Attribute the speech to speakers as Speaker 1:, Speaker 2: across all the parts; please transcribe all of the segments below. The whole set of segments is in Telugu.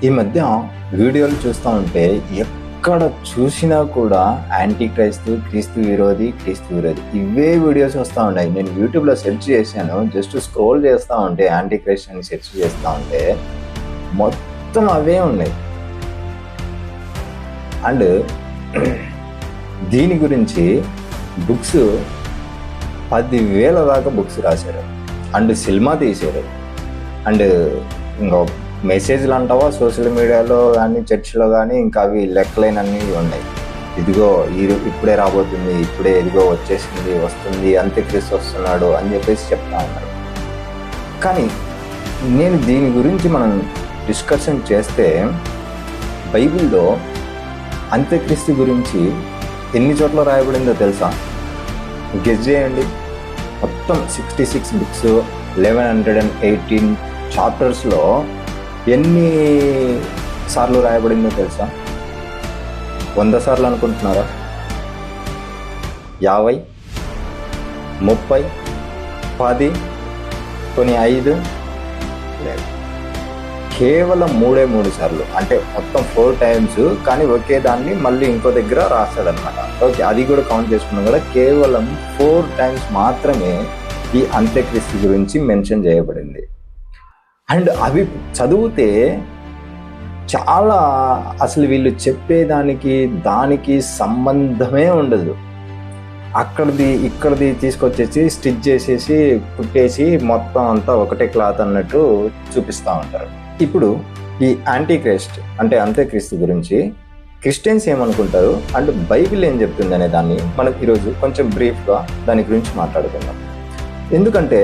Speaker 1: ఈ మధ్య వీడియోలు చూస్తూ ఉంటే ఎక్కడ చూసినా కూడా యాంటీ క్రైస్తు, క్రీస్తు విరోధి ఇవే వీడియోస్ వస్తూ ఉన్నాయి. నేను యూట్యూబ్లో సెర్చ్ చేశాను, జస్ట్ స్క్రోల్ చేస్తూ ఉంటే యాంటీ క్రైస్ట్ అని సెర్చ్ చేస్తూ ఉంటే మొత్తం అవే ఉన్నాయి. అండ్ దీని గురించి బుక్స్ 10,000 దాకా బుక్స్ రాశారు, అండ్ సినిమా తీశారు, అండ్ ఇంకా మెసేజ్లు అంటావా సోషల్ మీడియాలో కానీ చర్చిలో కానీ ఇంకా అవి లెక్కలేనన్నీ ఉన్నాయి. ఇదిగో ఇప్పుడే రాబోతుంది, ఇప్పుడే ఇదిగో వస్తుంది, అంత్యక్రీస్తు వస్తున్నాడు అని చెప్పేసి చెప్తా ఉన్నారు. కానీ నేను దీని గురించి మనం డిస్కషన్ చేస్తే బైబిల్లో అంత్యక్రీస్తు గురించి ఎన్ని చోట్ల రాయబడిందో తెలుసా? గెస్ చేయండి. మొత్తం 66 బుక్స్, 1118 చాప్టర్స్లో ఎన్ని సార్లు రాయబడిందో తెలుసా? 100 సార్లు అనుకుంటున్నారా? 50, 30, 10, కొన్ని 5 లేదు, కేవలం 3 సార్లు. అంటే మొత్తం 4 టైమ్స్, కానీ ఒకే దాన్ని మళ్ళీ ఇంకో దగ్గర రాస్తాడనమాట. ఓకే, అది కూడా కౌంట్ చేసుకున్నాం కూడా. కేవలం 4 టైమ్స్ మాత్రమే ఈ అంత్యక్రీస్తు గురించి మెన్షన్ చేయబడింది. అండ్ అవి చదివితే చాలా అసలు వీళ్ళు చెప్పేదానికి దానికి సంబంధమే ఉండదు. ఇక్కడిది తీసుకొచ్చేసి స్టిచ్ చేసేసి కుట్టేసి మొత్తం అంతా ఒకటే క్లాత్ అన్నట్టు చూపిస్తూ ఉంటారు. ఇప్పుడు ఈ యాంటీక్రైస్ట్ అంటే అంత్యక్రీస్తు గురించి క్రిస్టియన్స్ ఏమనుకుంటారు అండ్ బైబిల్ ఏం చెప్తుంది అనే దాన్ని మనం ఈరోజు కొంచెం బ్రీఫ్గా దాని గురించి మాట్లాడుకుందాం. ఎందుకంటే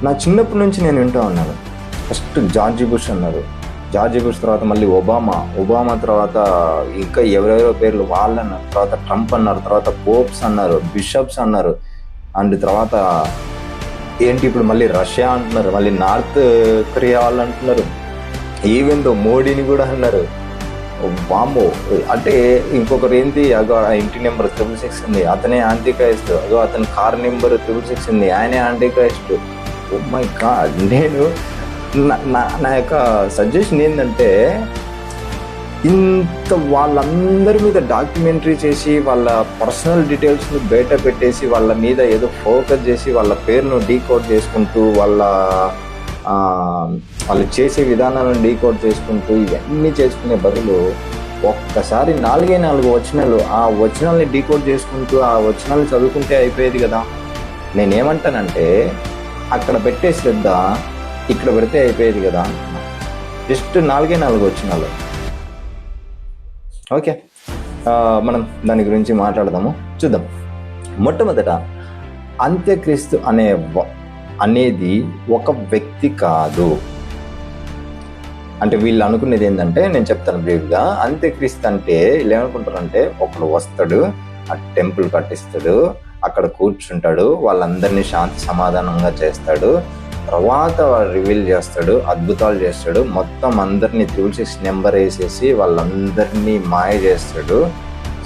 Speaker 1: నా చిన్నప్పటి నుంచి నేను వింటూ ఉన్నాను. ఫస్ట్ జార్జి బుష్ అన్నారు, జార్జి బుష్ తర్వాత మళ్ళీ ఒబామా తర్వాత ఇంకా ఎవరెవరో పేర్లు వాళ్ళు అన్నారు, తర్వాత ట్రంప్ అన్నారు, తర్వాత పోప్స్ అన్నారు, బిషప్స్ అన్నారు, అండ్ తర్వాత ఏంటి ఇప్పుడు మళ్ళీ రష్యా అంటున్నారు, మళ్ళీ నార్త్ కొరియా వాళ్ళు అంటున్నారు, ఈవెన్ దో మోడీని కూడా అన్నారు. వామ్మో, అంటే ఇంకొకరు ఏంటి, అగో ఆ ఇంటి నెంబర్ 666 ఉంది, అతనే యాంటీక్రైస్ట్, అగో అతని కార్ నెంబర్ 666 ఉంది, ఆయనే యాంటీక్రైస్ట్. Oh my God. నేను నా యొక్క సజెషన్ ఏంటంటే, ఇంత వాళ్ళందరి మీద డాక్యుమెంటరీ చేసి వాళ్ళ పర్సనల్ డీటెయిల్స్ను బయట పెట్టేసి వాళ్ళ మీద ఏదో ఫోకస్ చేసి వాళ్ళ పేరును డీకోడ్ చేసుకుంటూ వాళ్ళు చేసే విధానాలను డీకోడ్ చేసుకుంటూ ఇవన్నీ చేసుకునే బదులు ఒక్కసారి 4 వచనాలు ఆ వచనాల్ని డీకోడ్ చేసుకుంటూ ఆ వచనాలు చదువుకుంటే అయిపోయేది కదా. నేనేమంటానంటే అక్కడ పెట్టే శ్రద్ధ ఇక్కడ పెడితే అయిపోయేది కదా. జస్ట్ 4 వచనాలు. ఓకే, మనం దాని గురించి మాట్లాడదాము, చూద్దాం. మొట్టమొదట అంత్యక్రీస్తు అనేది ఒక వ్యక్తి కాదు. అంటే వీళ్ళు అనుకునేది ఏంటంటే, నేను చెప్తాను బ్రీఫ్గా. అంత్యక్రీస్తు అంటే వీళ్ళు ఏమనుకుంటారంటే, ఒకడు వస్తాడు, ఆ టెంపుల్ కట్టిస్తాడు, అక్కడ కూర్చుంటాడు, వాళ్ళందరినీ శాంతి సమాధానంగా చేస్తాడు, తర్వాత వాడు రివీల్ చేస్తాడు, అద్భుతాలు చేస్తాడు, మొత్తం అందరినీ 666 నెంబర్ వేసేసి వాళ్ళందరినీ మాయ చేస్తాడు.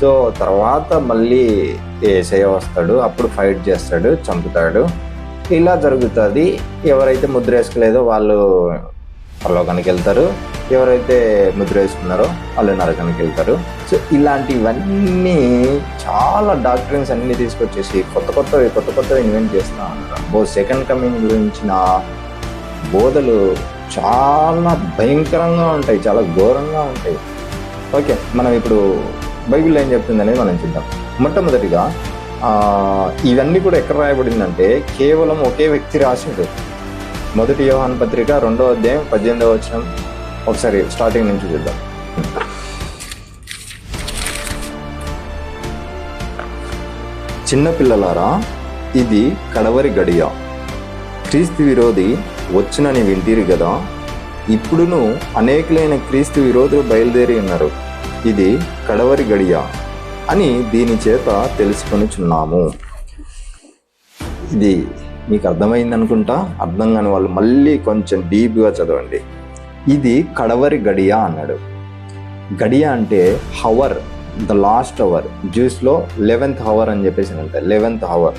Speaker 1: సో తర్వాత మళ్ళీ యేసయ్య వస్తాడు, అప్పుడు ఫైట్ చేస్తాడు, చంపుతాడు. ఇలా జరుగుతుంది. ఎవరైతే ముద్ర వేసుకోలేదో వాళ్ళు పరలోకానికి వెళ్తారు, ఎవరైతే ముద్ర వేసుకున్నారో వాళ్ళు నరకానికి వెళ్తారు. సో ఇలాంటివన్నీ చాలా డాక్టరీన్స్ అన్నీ తీసుకొచ్చేసి కొత్త ఇన్వెంట్ చేస్తూ ఉంటారు. సెకండ్ కమింగ్ గురించిన బోధలు చాలా భయంకరంగా ఉంటాయి, చాలా ఘోరంగా ఉంటాయి. ఓకే, మనం ఇప్పుడు బైబిల్ ఏం చెప్తుంది అనేది మనం చూద్దాం. మొట్టమొదటిగా ఇవన్నీ కూడా ఎక్కడ రాయబడిందంటే కేవలం ఒకే వ్యక్తి రాసిండు. 1 యోహాను పత్రిక 2వ అధ్యాయం 18వ వచనం. ఒకసారి స్టార్టింగ్ నుంచి చూద్దాం. చిన్నపిల్లలారా, ఇది కడవరి గడియ, క్రీస్తు విరోధి వచ్చునని వింటిరి కదా. ఇప్పుడును అనేకులైన క్రీస్తు విరోధులు బయలుదేరి ఉన్నారు. ఇది కడవరి గడియ అని దీని చేత తెలుసుకొనిచున్నాము. ఇది మీకు అర్థమైంది అనుకుంటా. అర్థం కాని వాళ్ళు మళ్ళీ కొంచెం డీప్గా చదవండి. ఇది కడవరి గడియ అన్నాడు. గడియ అంటే హవర్, ద లాస్ట్ అవర్. జ్యూస్లో 11th hour అని చెప్పేసి అంటే 11th hour.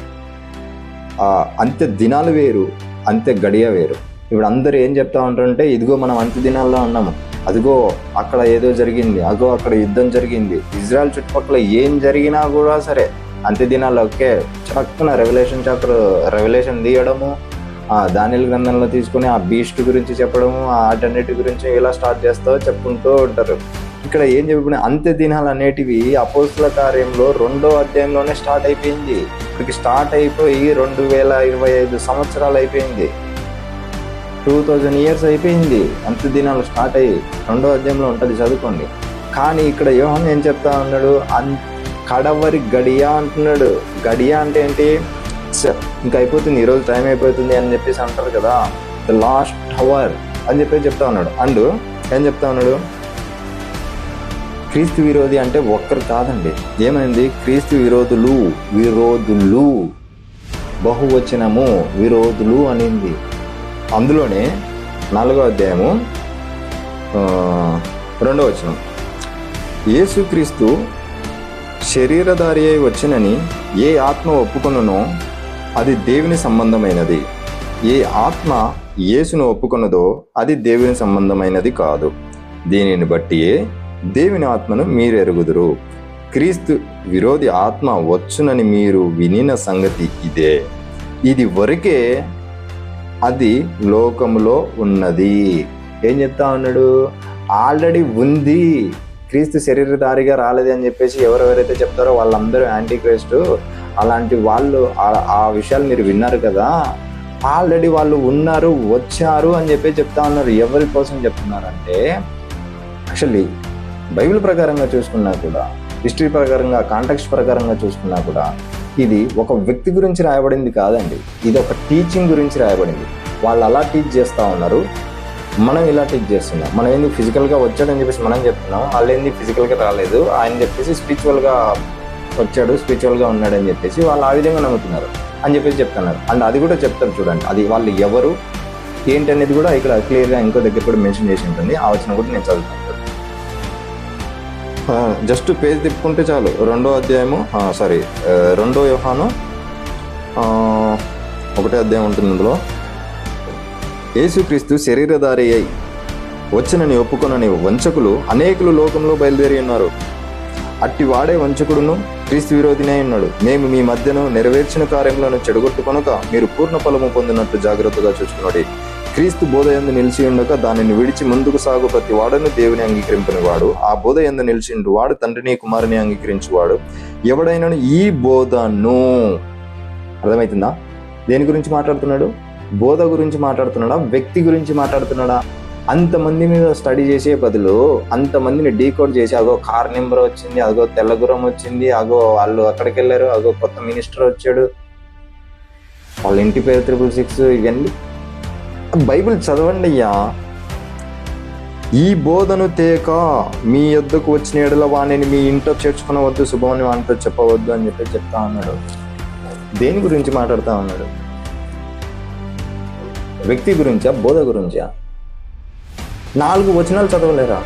Speaker 1: అంత్య దినాలు వేరు, అంత్య గడియ వేరు. ఇప్పుడు అందరూ ఏం చెప్తా ఉంటారంటే, ఇదిగో మనం అంత్య దినాల్లో ఉన్నాము, అదిగో అక్కడ ఏదో జరిగింది, అగో అక్కడ యుద్ధం జరిగింది, ఇజ్రాయెల్ చుట్టుపక్కల ఏం జరిగినా కూడా సరే అంత్య దినాల్లో ఒకే చక్కన రెవల్యూషన్ తీయడము, దానియేలు గ్రంథంలో తీసుకుని ఆ బీస్ట్ గురించి చెప్పడము, వాటన్నిటి గురించి ఇలా స్టార్ట్ చెప్పుకుంటూ ఉంటారు. ఇక్కడ ఏం చెప్పిన అంత్య దినాలు అనేటివి అపోస్తుల కార్యంలో 2వ అధ్యాయంలోనే స్టార్ట్ అయిపోయింది. ఇప్పటికి స్టార్ట్ అయిపోయి 2025 సంవత్సరాలు అయిపోయింది. 2000 years అయిపోయింది అంత్య దినాలు స్టార్ట్ అయ్యి. 2వ అధ్యాయంలో ఉంటుంది, చదువుకోండి. కానీ ఇక్కడ యోహాను ఏం చెప్తా ఉన్నాడు, కడవరి గడియ అంటున్నాడు. గడియ అంటే ఏంటి, ఇంకా అయిపోతుంది, ఈరోజు టైం అయిపోతుంది అని చెప్పేసి అంటారు కదా, ద లాస్ట్ అవర్ అని చెప్పేసి చెప్తా ఉన్నాడు. అండ్ ఏం చెప్తా ఉన్నాడు, క్రీస్తు విరోధి అంటే ఒక్కరు కాదండి, ఏమైంది, క్రీస్తు విరోధులు బహువచనము విరోధులు అనింది. అందులోనే 4వ అధ్యాయము 2వ వచనం, యేసుక్రీస్తు శరీరధారి అయి వచ్చినని ఏ ఆత్మ ఒప్పుకొనునో అది దేవుని సంబంధమైనది, ఏ ఆత్మ యేసును ఒప్పుకొన్నదో అది దేవుని సంబంధమైనది కాదు. దీనిని బట్టియే దేవుని ఆత్మను మీరు ఎరుగుదురు. క్రీస్తు విరోధి ఆత్మ వచ్చునని మీరు వినిన సంగతి ఇదే, ఇది వరకే అది లోకములో ఉన్నది. ఏం చెప్తా ఉన్నాడు, ఆల్రెడీ ఉంది, క్రీస్తు శరీరధారిగా రాలేదు అని చెప్పేసి ఎవరెవరైతే చెప్తారో వాళ్ళందరూ యాంటీ క్రైస్ట్. అలాంటి వాళ్ళు ఆ విషయాలు మీరు విన్నారు కదా, ఆల్రెడీ వాళ్ళు ఉన్నారు, వచ్చారు అని చెప్పి చెప్తా ఉన్నారు. ఎవరి కోసం చెప్తున్నారంటే, యాక్చువల్లీ బైబిల్ ప్రకారంగా చూసుకున్నా కూడా, హిస్టరీ ప్రకారంగా, కాంటెక్స్ట్ ప్రకారంగా చూసుకున్నా కూడా ఇది ఒక వ్యక్తి గురించి రాయబడింది కాదండి, ఇది ఒక టీచింగ్ గురించి రాయబడింది. వాళ్ళు అలా టీచ్ చేస్తూ ఉన్నారు, మనం ఇలా టీచ్ చేస్తున్నాం. మనం ఏంది ఫిజికల్గా వచ్చాడని చెప్పేసి మనం చెప్తున్నాం, వాళ్ళు ఏంది ఫిజికల్గా రాలేదు, ఆయన చెప్పేసి స్పిరిచువల్గా వచ్చాడు, స్పిరిచువల్గా ఉన్నాడని చెప్పేసి వాళ్ళు ఆ విధంగా నమ్ముతున్నారు అని చెప్పేసి చెప్తున్నారు. అండ్ అది కూడా చెప్తారు చూడండి, అది వాళ్ళు ఎవరు ఏంటి అనేది కూడా ఇక్కడ క్లియర్గా ఇంకో దగ్గర కూడా మెన్షన్ చేసి ఉంటుంది. ఆ వచ్చిన కూడా నేను చదువుతాను. జస్ట్ పేజ్ తిప్పుకుంటే చాలు, 2వ అధ్యాయము 2వ యోహాను 1వ అధ్యాయం ఉంటుంది. అందులో యేసుక్రీస్తు శరీరధారి అయి వచ్చినని ఒప్పుకొనని వంచకులు అనేకులు లోకంలో బయలుదేరి ఉన్నారు. అట్టి వాడే వంచకుడును క్రీస్తు విరోధినే ఉన్నాడు. మేము మీ మధ్యను నెరవేర్చిన కార్యములను చెడగొట్టుకొనక మీరు పూర్ణ ఫలము పొందినట్లు జాగ్రత్తగా చూసుకున్నాడు. క్రీస్తు బోధ యందు నిలిచి ఉండక దానిని విడిచి ముందుకు సాగు ప్రతి వాడను దేవుని అంగీకరింపని వాడు, ఆ బోధ యందు నిలిచిండు వాడు తండ్రిని కుమారుని అంగీకరించువాడు. ఎవడైనా ఈ బోధను, అర్థమవుతుందా, దేని గురించి మాట్లాడుతున్నాడు, బోధ గురించి మాట్లాడుతున్నాడా, వ్యక్తి గురించి మాట్లాడుతున్నాడా? అంతమంది మీద స్టడీ చేసే బదులు అంతమందిని డీకోడ్ చేసి, అగో కార్ నెంబర్ వచ్చింది, అగో తెల్లగురం వచ్చింది, అగో వాళ్ళు అక్కడికి వెళ్ళారు, అగో కొత్త మినిస్టర్ వచ్చాడు, వాళ్ళ ఇంటి పేరు 666, ఇవన్నీ బైబిల్ చదవండి అయ్యా. ఈ బోధను తేక మీ యొద్దకు వచ్చిన ఎడల వాణిని మీ ఇంట్లో చేర్చుకునవద్దు, శుభమని వానితో చెప్పవద్దు అని చెప్పి చెప్తా ఉన్నాడు. దేని గురించి మాట్లాడుతూ ఉన్నాడు, వ్యక్తి గురించా, బోధ గురించా? 4 వచనాలు చదవలేరా?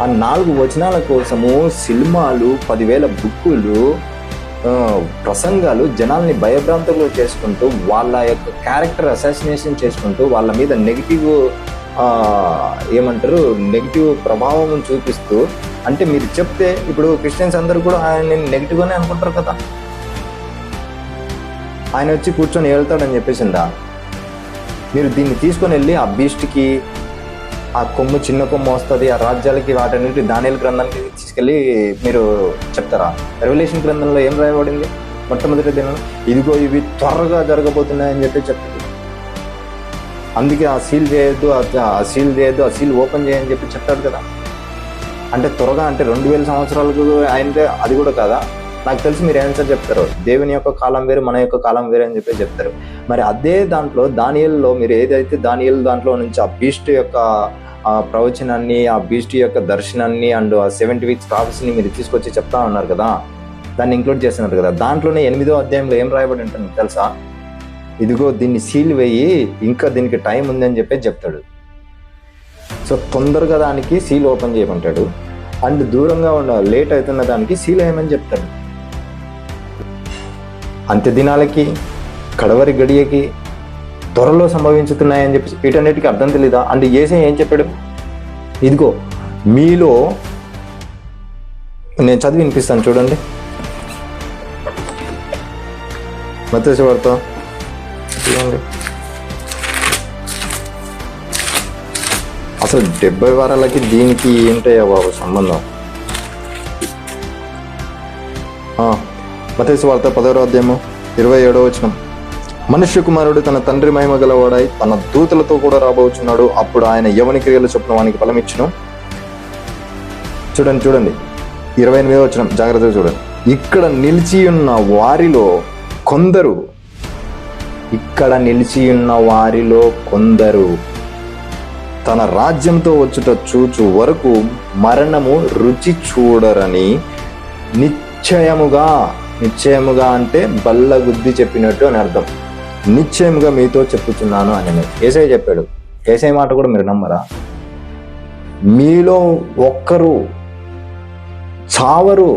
Speaker 1: ఆ 4 వచనాల కోసము సినిమాలు, 10,000 బుక్కులు, ప్రసంగాలు జనాల్ని భయభ్రాంతులు చేసుకుంటూ, వాళ్ళ యొక్క క్యారెక్టర్ అసాసినేషన్ చేసుకుంటూ, వాళ్ళ మీద నెగిటివ్ నెగిటివ్ ప్రభావం చూపిస్తూ. అంటే మీరు చెప్తే ఇప్పుడు క్రిస్టియన్స్ అందరూ కూడా ఆయన నెగిటివ్గానే అనుకుంటారు కదా, ఆయన వచ్చి కూర్చొని వెళ్తాడని చెప్పేసిందా? మీరు దీన్ని తీసుకొని వెళ్ళి ఆ బీస్ట్కి, ఆ కొమ్ము చిన్న కొమ్ము వస్తుంది, ఆ రాజ్యాలకి, వాటన్నిటి దానియేలు గ్రంథానికి తీసుకెళ్ళి మీరు చెప్తారా? రెవల్యూషన్ గ్రంథంలో ఏం రాయబడింది? మొట్టమొదటి దినం ఇదిగో ఇవి త్వరగా జరగబోతున్నాయని చెప్పి చెప్తుంది. అందుకే ఆ సీల్ చేయొద్దు, ఆ సీల్ ఓపెన్ చేయని చెప్పి చెప్తాడు కదా. అంటే త్వరగా అంటే 2000 సంవత్సరాలకు అయితే అది కూడా కాదా? నాకు తెలిసి మీరు ఆన్సర్ చెప్తారు, దేవుని యొక్క కాలం వేరు, మన యొక్క కాలం వేరు అని చెప్పి చెప్తారు. మరి అదే దాంట్లో దానియేలులో మీరు ఏదైతే దానియేలు దాంట్లో నుంచి ఆ బీస్ట్ యొక్క ప్రవచనాన్ని, ఆ బీస్ట్ యొక్క దర్శనాన్ని అండ్ ఆ 70 weeks ప్రాఫెసీని మీరు తీసుకొచ్చి చెప్తా ఉన్నారు కదా, దాన్ని ఇంక్లూడ్ చేస్తున్నారు కదా. దాంట్లోనే 8వ అధ్యాయంలో ఏం రాయబడి ఉంటుంది తెలుసా? ఇదిగో దీన్ని సీల్ వేయి, ఇంకా దీనికి టైం ఉందని చెప్పి చెప్తాడు. సో తొందరగా దానికి సీల్ ఓపెన్ చేయమంటాడు, అండ్ దూరంగా లేట్ అవుతున్న దానికి సీల్ వేయమని చెప్తాడు. అంత్య దినాలకి, కడవరి గడియకి త్వరలో సంభవించుతున్నాయని చెప్పి వీటన్నిటికీ అర్థం తెలీదా? అంటే యేసయ్య ఏం చెప్పాడు? ఇదిగో మీలో, నేను చదివి వినిపిస్తాను చూడండి. మత్తయి సువార్త చూడండి. అసలు 70 వారాలకి దీనికి ఏంటయ్యా బాబు సంబంధం? మత్తయి సువార్త 10వ అధ్యాయము 27వ వచనం. మనుష్య కుమారుడు తన తండ్రి మహిమ గలవాడై తన దూతలతో కూడా రాబోచున్నాడు. అప్పుడు ఆయన ఎవని క్రియల చొప్పున వానికి ఫలమిచ్చును. చూడండి 28వ వచనం జాగ్రత్తగా చూడండి. ఇక్కడ నిలిచి ఉన్న వారిలో కొందరు తన రాజ్యంతో వచ్చుట చూచు వరకు మరణము రుచి చూడరని నిశ్చయముగా అంటే బల్ల గుద్ది చెప్పినట్టు అని అర్థం. నిశ్చయముగా మీతో చెప్పుచున్నాను అని యేసయ్య చెప్పాడు. యేసయ్య మాట కూడా మీరు నమ్మరా? మీలో ఒక్కరు చావరు,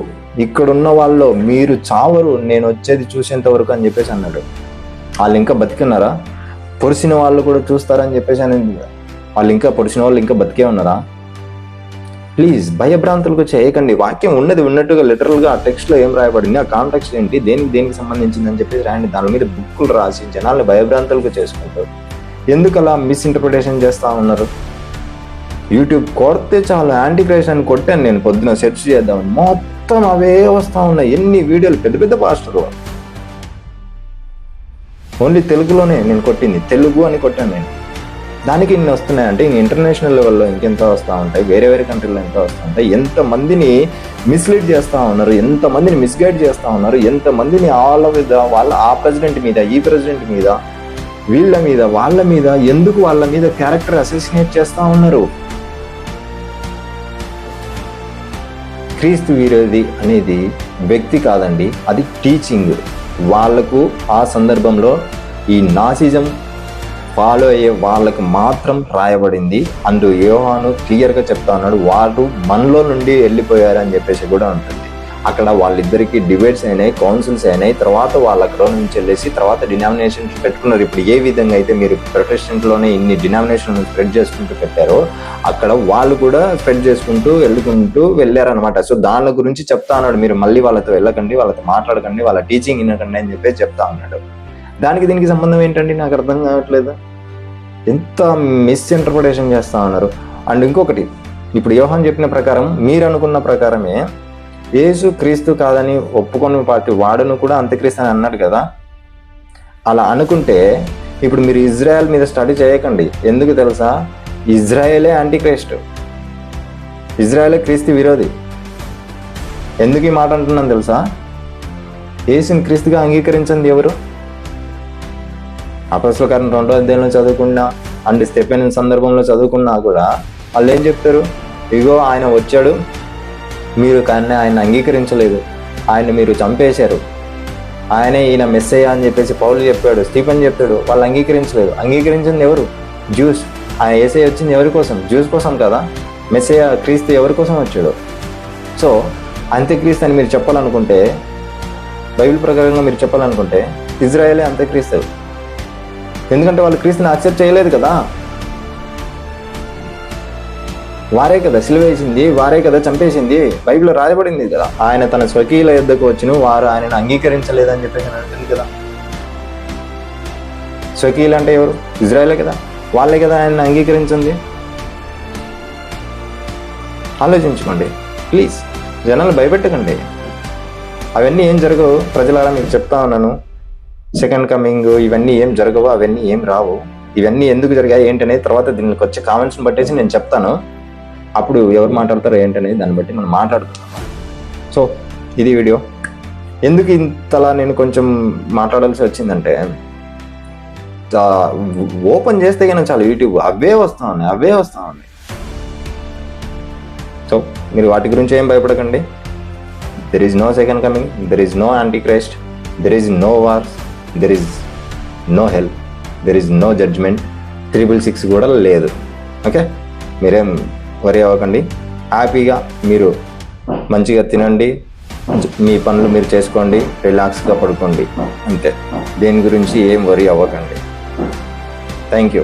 Speaker 1: ఇక్కడున్న వాళ్ళు మీరు చావరు, నేను వచ్చేది చూసేంత వరకు అని చెప్పేసి అన్నాడు. వాళ్ళు ఇంకా బతికున్నారా? పొడిసిన వాళ్ళు కూడా చూస్తారని చెప్పేసి అని పొడిచిన వాళ్ళు ఇంకా బతికే ఉన్నారా? ప్లీజ్ భయభ్రాంతులకు చేయకండి. వాక్యం ఉన్నది ఉన్నట్టుగా లిటరల్గా ఆ టెక్స్ట్లో ఏం రాయబడింది, ఆ కాంటెక్స్ట్ ఏంటి, దేనికి సంబంధించింది అని చెప్పేసి రాయండి. దాని మీద బుక్కులు రాసి జనాల్ని భయభ్రాంతులకు చేసుకుంటారు. ఎందుకు అలా మిస్ఇంటర్ప్రిటేషన్ చేస్తూ ఉన్నారు? యూట్యూబ్ కొడితే చాలా యాంటీ క్రైస్ట్ అని కొట్టాను నేను పొద్దున సెర్చ్ చేద్దామని, మొత్తం అవే వస్తూ ఉన్నాయి. ఎన్ని వీడియోలు, పెద్ద పాస్టర్లు. ఓన్లీ తెలుగులోనే నేను కొట్టింది, తెలుగు అని కొట్టాను నేను. దానికి ఇన్ని వస్తున్నాయంటే ఇంటర్నేషనల్ లెవెల్లో ఇంకెంత వస్తూ ఉంటాయి, వేరే కంట్రీలో ఎంత వస్తూ ఉంటాయి. ఎంతమందిని మిస్లీడ్ చేస్తూ ఉన్నారు, ఎంతమందిని మిస్గైడ్ చేస్తూ ఉన్నారు, ఎంతమందిని వాళ్ళ ఆ ప్రెసిడెంట్ మీద, ఈ ప్రెసిడెంట్ మీద, వీళ్ళ మీద, వాళ్ళ మీద, ఎందుకు వాళ్ళ మీద క్యారెక్టర్ అసోసియేట్ చేస్తూ ఉన్నారు. క్రీస్తు విరోధి అనేది వ్యక్తి కాదండి, అది టీచింగ్. వాళ్లకు ఆ సందర్భంలో ఈ నాసిజం ఫాలో అయ్యే వాళ్ళకు మాత్రం రాయబడింది. అంటూ యోహాను క్లియర్గా చెప్తా ఉన్నాడు. వాళ్ళు మనలో నుండి వెళ్ళిపోయారు అని చెప్పేసి కూడా ఉంటుంది. అక్కడ వాళ్ళిద్దరికి డిబేట్స్ అయినాయి, కౌన్సిల్స్ అయినాయి. తర్వాత వాళ్ళు అక్కడ నుంచి వెళ్ళేసి తర్వాత డినామినేషన్స్ పెట్టుకున్నారు. ఇప్పుడు ఏ విధంగా అయితే మీరు ప్రొటెస్టెంట్లోనే ఇన్ని డినామినేషన్ స్ప్రెడ్ చేసుకుంటూ పెట్టారో అక్కడ వాళ్ళు కూడా స్ప్రెడ్ చేసుకుంటూ వెళ్ళారనమాట. సో దాని గురించి చెప్తా ఉన్నాడు. మీరు మళ్ళీ వాళ్ళతో వెళ్ళకండి, వాళ్ళతో మాట్లాడకండి, వాళ్ళ టీచింగ్ వినకండి అని చెప్పేసి చెప్తా ఉన్నాడు. దీనికి సంబంధం ఏంటండి నాకు అర్థం కావట్లేదు. ఎంత మిస్ఇంటర్ప్రిటేషన్ చేస్తా ఉన్నారు. అండ్ ఇంకొకటి, ఇప్పుడు యోహాను చెప్పిన ప్రకారం, మీరు అనుకున్న ప్రకారమే యేసు క్రీస్తు కాదని ఒప్పుకొని పార్టీ వాడును కూడా అంత్యక్రీస్తు అని అన్నాడు కదా. అలా అనుకుంటే ఇప్పుడు మీరు ఇజ్రాయెల్ మీద స్టడీ చేయకండి. ఎందుకు తెలుసా? ఇజ్రాయేలే యాంటీక్రైస్ట్, ఇజ్రాయేలే క్రీస్తు విరోధి. ఎందుకు ఈ మాట అంటున్నాను తెలుసా? యేసుని క్రీస్తుగా అంగీకరించింది ఎవరు? అపొస్తలుల కార్యం 2వ అధ్యాయంలో చదువుకున్నా అండ్ స్టెఫెను సందర్భంలో చదువుకున్నా కూడా వాళ్ళు ఏం చెప్తారు? ఇగో ఆయన వచ్చాడు, మీరు కానీ ఆయన అంగీకరించలేదు, ఆయన మీరు చంపేశారు, ఈయన మెస్సయ్య అని చెప్పేసి పౌలు చెప్పాడు, స్టీఫెన్ చెప్పాడు. వాళ్ళు అంగీకరించలేదు. అంగీకరించింది ఎవరు? జ్యూస్. ఆయన యేసయ్య వచ్చింది ఎవరి కోసం? జ్యూస్ కోసం కదా. మెస్సయ్య క్రీస్తు ఎవరి కోసం వచ్చాడు? సో అంత్యక్రీస్తు అని మీరు చెప్పాలనుకుంటే, బైబిల్ ప్రకారంగా మీరు చెప్పాలనుకుంటే ఇజ్రాయేలే అంత్యక్రీస్తు. ఎందుకంటే వాళ్ళు క్రీస్తుని యాక్సెప్ట్ చేయలేదు కదా. వారే కదా సిలువ వేసింది, వారే కదా చంపేసింది. బైబిల్లో రాయబడింది కదా. ఆయన తన స్వకీయుల యుద్ధకు వచ్చిన వారు ఆయనను అంగీకరించలేదని చెప్పేసి అంటుంది కదా. స్వకీయులు అంటే ఎవరు? ఇజ్రాయేలే కదా. వాళ్ళే కదా ఆయనను అంగీకరించింది. ఆలోచించుకోండి ప్లీజ్. జనాలు భయపెట్టకండి. అవన్నీ ఏం జరగవు ప్రజలారా, మీకు చెప్తా ఉన్నాను. సెకండ్ కమింగ్ ఇవన్నీ ఏం జరగవు, అవన్నీ ఏం రావు. ఇవన్నీ ఎందుకు జరిగాయి ఏంటనేది తర్వాత దీనికి వచ్చే కామెంట్స్ని బట్టేసి నేను చెప్తాను. అప్పుడు ఎవరు మాట్లాడతారో ఏంటనేది దాన్ని బట్టి మనం మాట్లాడుతున్నాం. సో ఇది వీడియో. ఎందుకు ఇంతలా నేను కొంచెం మాట్లాడాల్సి వచ్చిందంటే, ఓపెన్ చేస్తే కానీ చాలా యూట్యూబ్ అవే వస్తూ ఉన్నాయి. సో మీరు వాటి గురించి ఏం భయపడకండి. There is no second coming, there is no antichrist, there is no wars, there is no hell, there is no judgement. 666 కూడా లేదు. ఓకే, మీరేం వరి అవ్వకండి. హ్యాపీగా మీరు మంచిగా తినండి, మీ పనులు మీరు చేసుకోండి, రిలాక్స్గా పడుకోండి, అంతే. దేని గురించి ఏం వరి అవ్వకండి. Thank you.